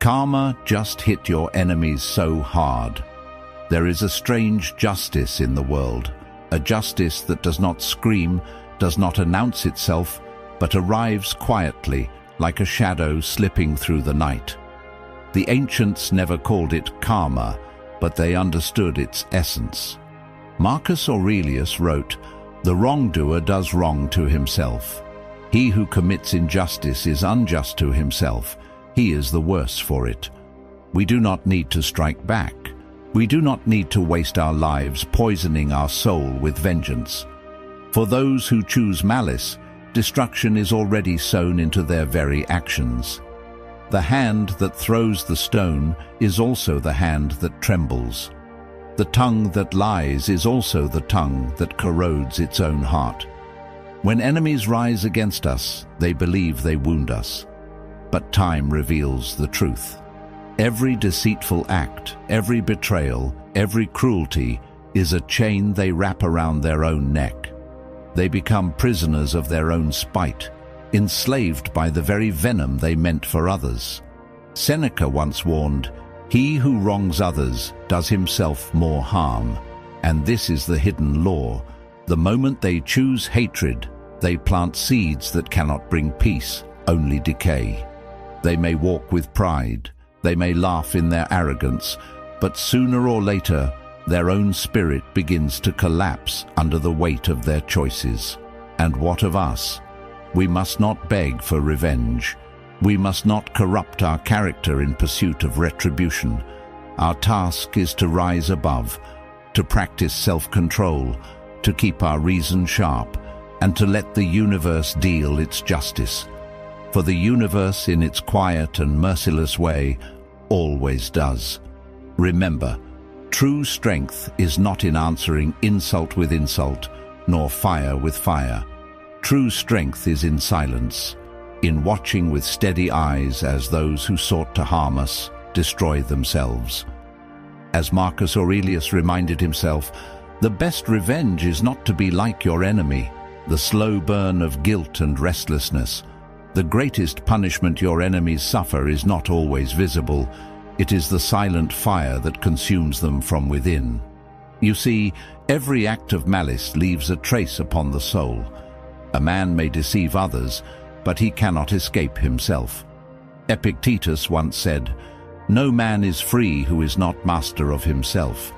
Karma just hit your enemies so hard. There is a strange justice in the world, a justice that does not scream, does not announce itself, but arrives quietly, like a shadow slipping through the night. The ancients never called it karma, but they understood its essence. Marcus Aurelius wrote, "The wrongdoer does wrong to himself. He who commits injustice is unjust to himself. He is the worse for it." We do not need to strike back. We do not need to waste our lives poisoning our soul with vengeance. For those who choose malice, destruction is already sown into their very actions. The hand that throws the stone is also the hand that trembles. The tongue that lies is also the tongue that corrodes its own heart. When enemies rise against us, they believe they wound us. But time reveals the truth. Every deceitful act, every betrayal, every cruelty is a chain they wrap around their own neck. They become prisoners of their own spite, enslaved by the very venom they meant for others. Seneca once warned, "He who wrongs others does himself more harm." And this is the hidden law. The moment they choose hatred, they plant seeds that cannot bring peace, only decay. They may walk with pride, they may laugh in their arrogance, but sooner or later, their own spirit begins to collapse under the weight of their choices. And what of us? We must not beg for revenge. We must not corrupt our character in pursuit of retribution. Our task is to rise above, to practice self-control, to keep our reason sharp, and to let the universe deal its justice. For the universe, in its quiet and merciless way, always does. Remember, true strength is not in answering insult with insult, nor fire with fire. True strength is in silence, in watching with steady eyes as those who sought to harm us destroy themselves. As Marcus Aurelius reminded himself, the best revenge is not to be like your enemy, the slow burn of guilt and restlessness. The greatest punishment your enemies suffer is not always visible. It is the silent fire that consumes them from within. You see, every act of malice leaves a trace upon the soul. A man may deceive others, but he cannot escape himself. Epictetus once said, "No man is free who is not master of himself."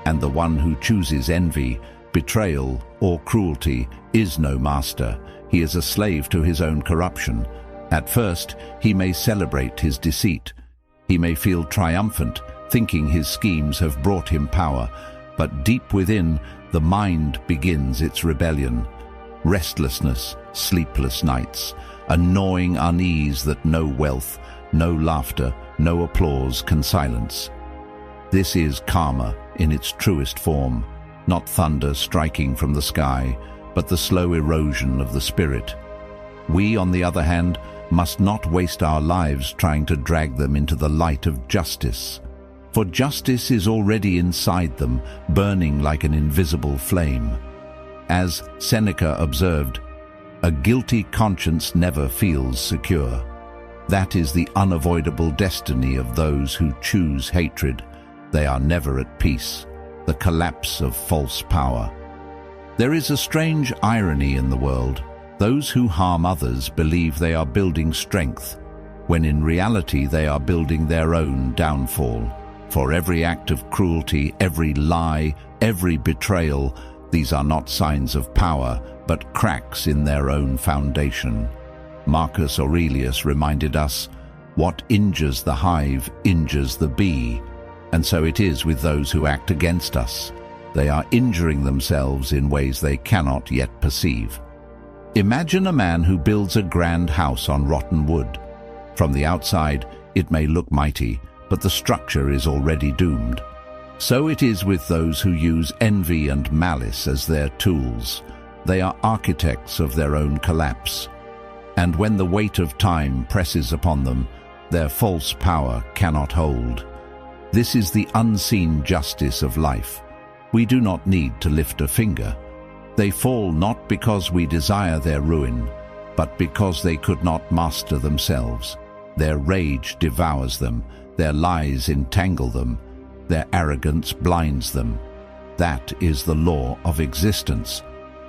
And the one who chooses envy, betrayal, or cruelty is no master. He is a slave to his own corruption. At first, he may celebrate his deceit. He may feel triumphant, thinking his schemes have brought him power. But deep within, the mind begins its rebellion. Restlessness, sleepless nights, a gnawing unease that no wealth, no laughter, no applause can silence. This is karma in its truest form, not thunder striking from the sky, but the slow erosion of the spirit. We, on the other hand, must not waste our lives trying to drag them into the light of justice. For justice is already inside them, burning like an invisible flame. As Seneca observed, "A guilty conscience never feels secure." That is the unavoidable destiny of those who choose hatred. They are never at peace, the collapse of false power. There is a strange irony in the world. Those who harm others believe they are building strength, when in reality they are building their own downfall. For every act of cruelty, every lie, every betrayal, these are not signs of power, but cracks in their own foundation. Marcus Aurelius reminded us, "What injures the hive injures the bee." And so it is with those who act against us. They are injuring themselves in ways they cannot yet perceive. Imagine a man who builds a grand house on rotten wood. From the outside, it may look mighty, but the structure is already doomed. So it is with those who use envy and malice as their tools. They are architects of their own collapse. And when the weight of time presses upon them, their false power cannot hold. This is the unseen justice of life. We do not need to lift a finger. They fall not because we desire their ruin, but because they could not master themselves. Their rage devours them, their lies entangle them, their arrogance blinds them. That is the law of existence.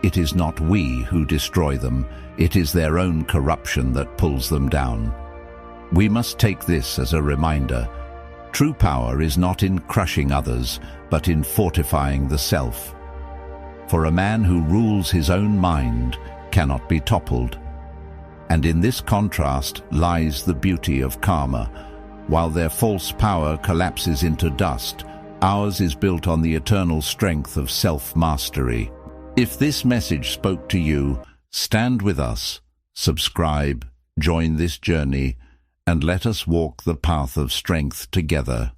It is not we who destroy them, it is their own corruption that pulls them down. We must take this as a reminder. True power is not in crushing others, but in fortifying the self. For a man who rules his own mind cannot be toppled. And in this contrast lies the beauty of karma. While their false power collapses into dust, ours is built on the eternal strength of self-mastery. If this message spoke to you, stand with us, subscribe, join this journey, and let us walk the path of strength together.